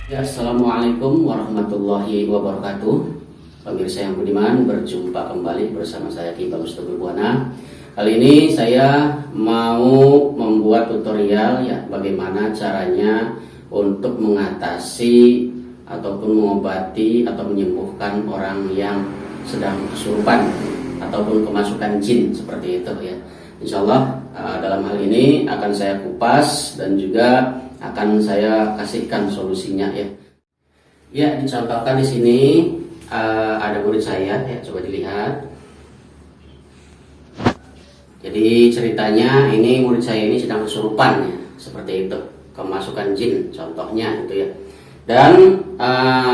Ya, Assalamualaikum warahmatullahi wabarakatuh. Pemirsa yang budiman, berjumpa kembali bersama saya Ki Bagus Teguh Buana. Kali ini saya mau membuat tutorial ya, bagaimana caranya untuk mengatasi ataupun mengobati atau menyembuhkan orang yang sedang kesurupan ataupun kemasukan jin seperti itu ya. Insya Allah dalam hal ini akan saya kupas dan juga akan saya kasihkan solusinya ya. Ya, dicontohkan di sini ada murid saya ya, coba dilihat. Jadi ceritanya ini murid saya ini sedang kesurupan ya, seperti itu, kemasukan jin contohnya itu ya. Dan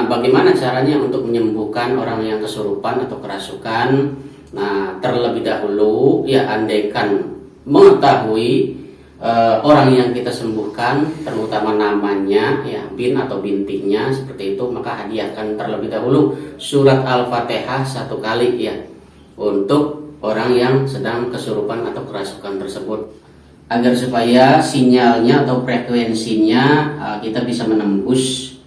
bagaimana caranya untuk menyembuhkan orang yang kesurupan atau kerasukan? Nah, terlebih dahulu ya, andaikan mengetahui orang yang kita sembuhkan, terutama namanya ya, bin atau bintinya seperti itu, maka hadiahkan terlebih dahulu surat Al-Fatihah 1 kali ya, untuk orang yang sedang kesurupan atau kerasukan tersebut, agar supaya sinyalnya atau frekuensinya kita bisa menembus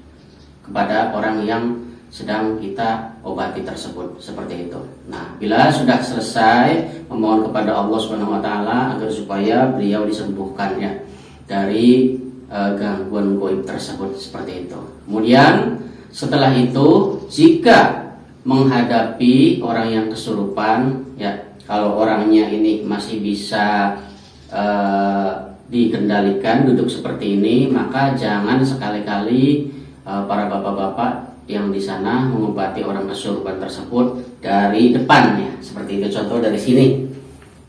kepada orang yang sedang kita obati tersebut, seperti itu. Nah, bila sudah selesai, memohon kepada Allah Subhanahu wa taala agar supaya beliau disembuhkan ya dari gangguan gaib tersebut, seperti itu. Kemudian setelah itu, jika menghadapi orang yang kesurupan ya, kalau orangnya ini masih bisa dikendalikan duduk seperti ini, maka jangan sekali-kali para bapak-bapak yang di sana mengobati orang kesurupan tersebut dari depan ya, seperti itu, contoh dari sini.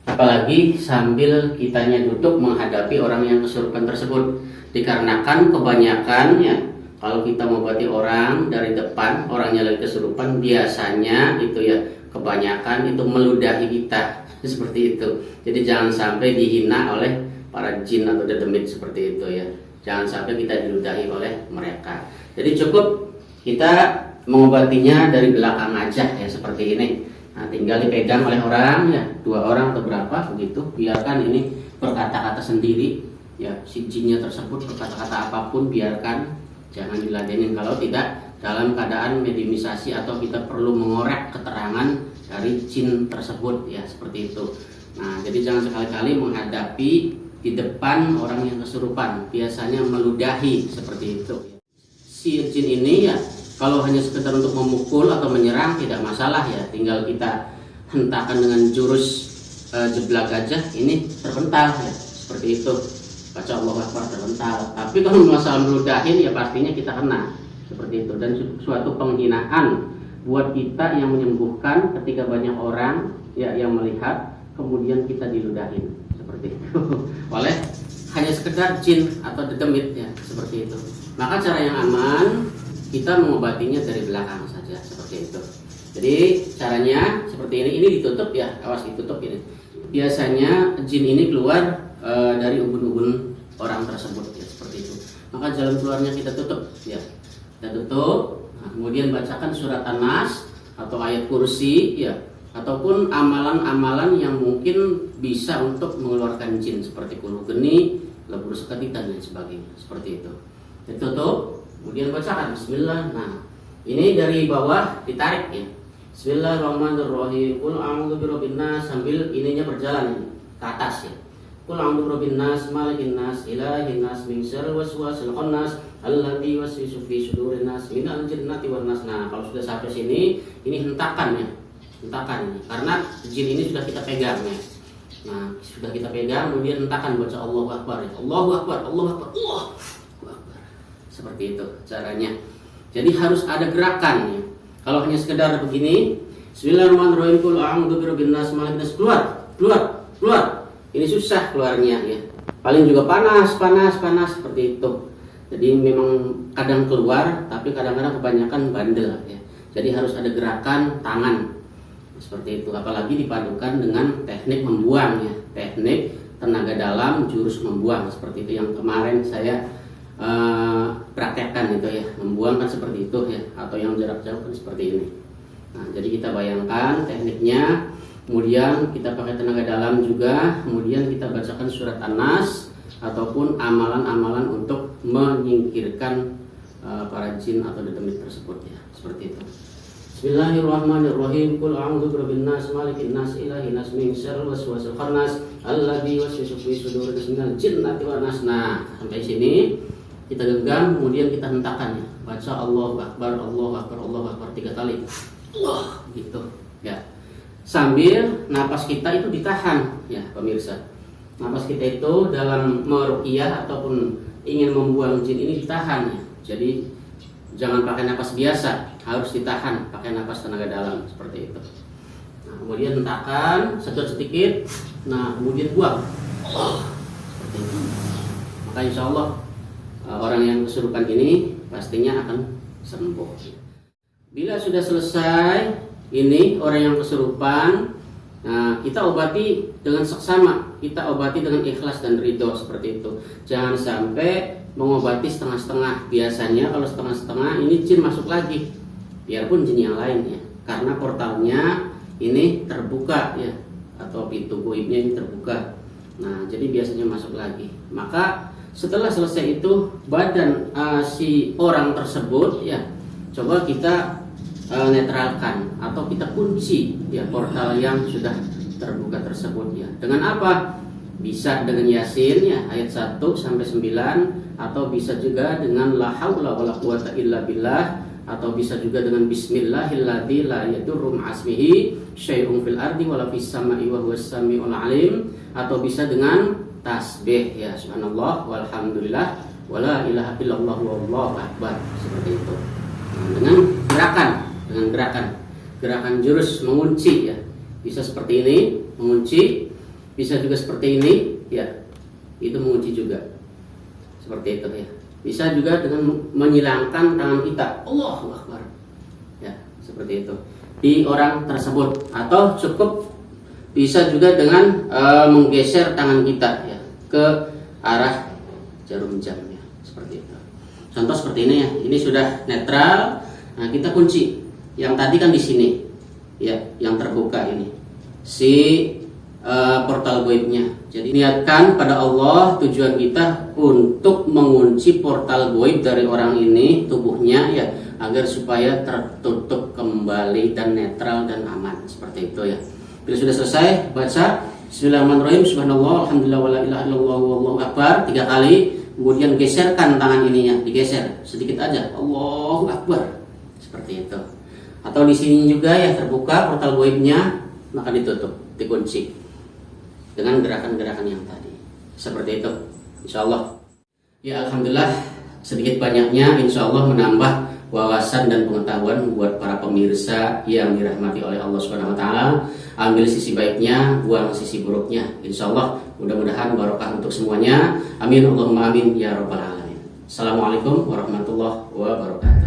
Apalagi sambil kitanya duduk menghadapi orang yang kesurupan tersebut, dikarenakan kebanyakannya kalau kita mengobati orang dari depan, orangnya lagi kesurupan, biasanya itu ya, kebanyakan itu meludahi kita seperti itu. Jadi jangan sampai dihina oleh para jin atau dedemit seperti itu ya, jangan sampai kita diludahi oleh mereka. Jadi cukup kita mengobatinya dari belakang aja ya, seperti ini. Nah, tinggal dipegang oleh orang ya, 2 orang atau berapa begitu, biarkan ini berkata-kata sendiri ya, si jinnya tersebut berkata-kata apapun biarkan, jangan diladenin kalau tidak dalam keadaan mediumisasi atau kita perlu mengorek keterangan dari jin tersebut ya, seperti itu. Nah, jadi jangan sekali-kali menghadapi di depan orang yang kesurupan, biasanya meludahi seperti itu. Si jin ini ya, kalau hanya sekedar untuk memukul atau menyerang tidak masalah ya, tinggal kita hentakan dengan jurus jeblak gajah, ini terpental ya, seperti itu, baca Allahu Akbar terpental. Tapi kalau masalah meludahin ya pastinya kita kena, seperti itu, dan suatu penghinaan buat kita yang menyembuhkan ketika banyak orang ya yang melihat kemudian kita diludahin seperti itu oleh hanya sekedar jin atau dedemit ya, seperti itu. Maka cara yang aman, kita mengobatinya dari belakang saja, seperti itu. Jadi caranya seperti ini ditutup ya, awas ditutup ini. Biasanya jin ini keluar dari ubun-ubun orang tersebut ya, seperti itu. Maka jalan keluarnya kita tutup ya, kita tutup. Nah, kemudian bacakan surat An-Nas atau ayat kursi ya, ataupun amalan-amalan yang mungkin bisa untuk mengeluarkan jin seperti kulu geni, lebur seketi dan lain sebagainya, seperti itu. Ditutup, kemudian bacakan Bismillah. Nah, ini dari bawah ditarik ya, Bismillahirrahmanirrahim. Qul a'udzu birabbin nas, sambil ininya berjalan ke atas ya. Qul a'udzu birabbin nas, malikin nas, ilahin nas, min syarril waswasil khannas, alladzi yuwaswisu fi sudurin nas, minal jinnati wan nas. Nah, kalau sudah sampai sini, ini hentakan ya. Hentakan ini, karena jin ini sudah kita pegang ya. Nah, sudah kita pegang, kemudian hentakan, baca Allahu Akbar ya. Allahu Akbar, Allahu Akbar, Allahu Akbar. Seperti itu caranya. Jadi harus ada gerakan ya. Kalau hanya sekedar begini, Bismillahirrahmanirrahim, qul a'udzu birabbin nas, malikin nas, keluar. Ini susah keluarnya ya. Paling juga panas seperti itu. Jadi memang kadang keluar, tapi kadang-kadang kebanyakan bandel ya. Jadi harus ada gerakan tangan seperti itu, apalagi dipadukan dengan teknik membuang ya, teknik tenaga dalam jurus membuang, seperti itu yang kemarin saya praktekkan itu ya, membuang kan seperti itu ya, atau yang jarak jauh kan seperti ini. Nah, jadi kita bayangkan tekniknya, kemudian kita pakai tenaga dalam juga, kemudian kita bacakan surat An-Nas ataupun amalan-amalan untuk menyingkirkan para jin atau demit tersebut ya, seperti itu. Bismillahirrahmanirrahim. Qul a'udzu birabbin nas, malikin nas, ilahin nas, min syarril waswasil khannas, alladzi yuwaswisu fi sudurin minal jinnati wan nas. Nah, sampai sini kita genggam, kemudian kita hentakan ya. Baca Allahu Akbar, Allahu Akbar, Allahu Akbar 3 kali. Allah, gitu ya. Sambil napas kita itu ditahan ya, pemirsa. Napas kita itu dalam meruqyah ataupun ingin membuang jin ini ditahan ya. Jadi jangan pakai napas biasa, harus ditahan pakai napas tenaga dalam seperti itu. Nah, kemudian hentakan sedikit, nah kemudian buang. Seperti itu. Maka insya Allah orang yang kesurupan ini pastinya akan sembuh. Bila sudah selesai ini orang yang kesurupan, nah kita obati dengan seksama, kita obati dengan ikhlas dan ridho seperti itu. Jangan sampai mengobati setengah-setengah. Biasanya kalau setengah-setengah ini jin masuk lagi, biarpun jin yang lain ya, karena portalnya ini terbuka ya, atau pintu goibnya ini terbuka. Nah jadi biasanya masuk lagi. Maka setelah selesai itu badan si orang tersebut ya, coba kita netralkan atau kita kunci ya portal yang sudah terbuka tersebut ya. Dengan apa? Bisa dengan Yasin ya ayat 1 sampai 9, atau bisa juga dengan la haula wala quwata illa billah, atau bisa juga dengan bismillahilladzi la yadurru ma'asmihi syai'un fil ardi wala fis sama'i wa huwas samiul alim, atau bisa dengan tasbih ya subhanallah walhamdulillah wala ilaha illallah wallahu akbar seperti itu. Nah, dengan gerakan jurus mengunci ya, bisa seperti ini mengunci, bisa juga seperti ini ya, itu mengunci juga seperti itu ya. Bisa juga dengan menyilangkan tangan kita, Allahu Akbar ya, seperti itu di orang tersebut, atau cukup bisa juga dengan menggeser tangan kita ya ke arah jarum jam ya, seperti itu. Contoh seperti ini ya, ini sudah netral. Nah kita kunci yang tadi kan di sini ya, yang terbuka ini si portal goibnya. Jadi niatkan pada Allah, tujuan kita untuk mengunci portal goib dari orang ini, tubuhnya ya, agar supaya tertutup kembali dan netral dan aman seperti itu ya. Bila sudah selesai baca Bismillahirrahmanirrahim, subhanallah alhamdulillah wala ilaha illallah wallahu akbar 3 kali, kemudian geserkan tangan ininya, digeser sedikit aja, Allahu Akbar seperti itu. Atau di sini juga ya terbuka portal goibnya, maka ditutup, dikunci dengan gerakan-gerakan yang tadi seperti itu, insyaallah ya. Alhamdulillah sedikit banyaknya insyaallah menambah wawasan dan pengetahuan buat para pemirsa yang dirahmati oleh Allah Subhanahu wa taala. Ambil sisi baiknya, buang sisi buruknya, insyaallah mudah-mudahan barokah untuk semuanya, amin Allahumma amin ya rabbal alamin. Assalamualaikum warahmatullahi wabarakatuh.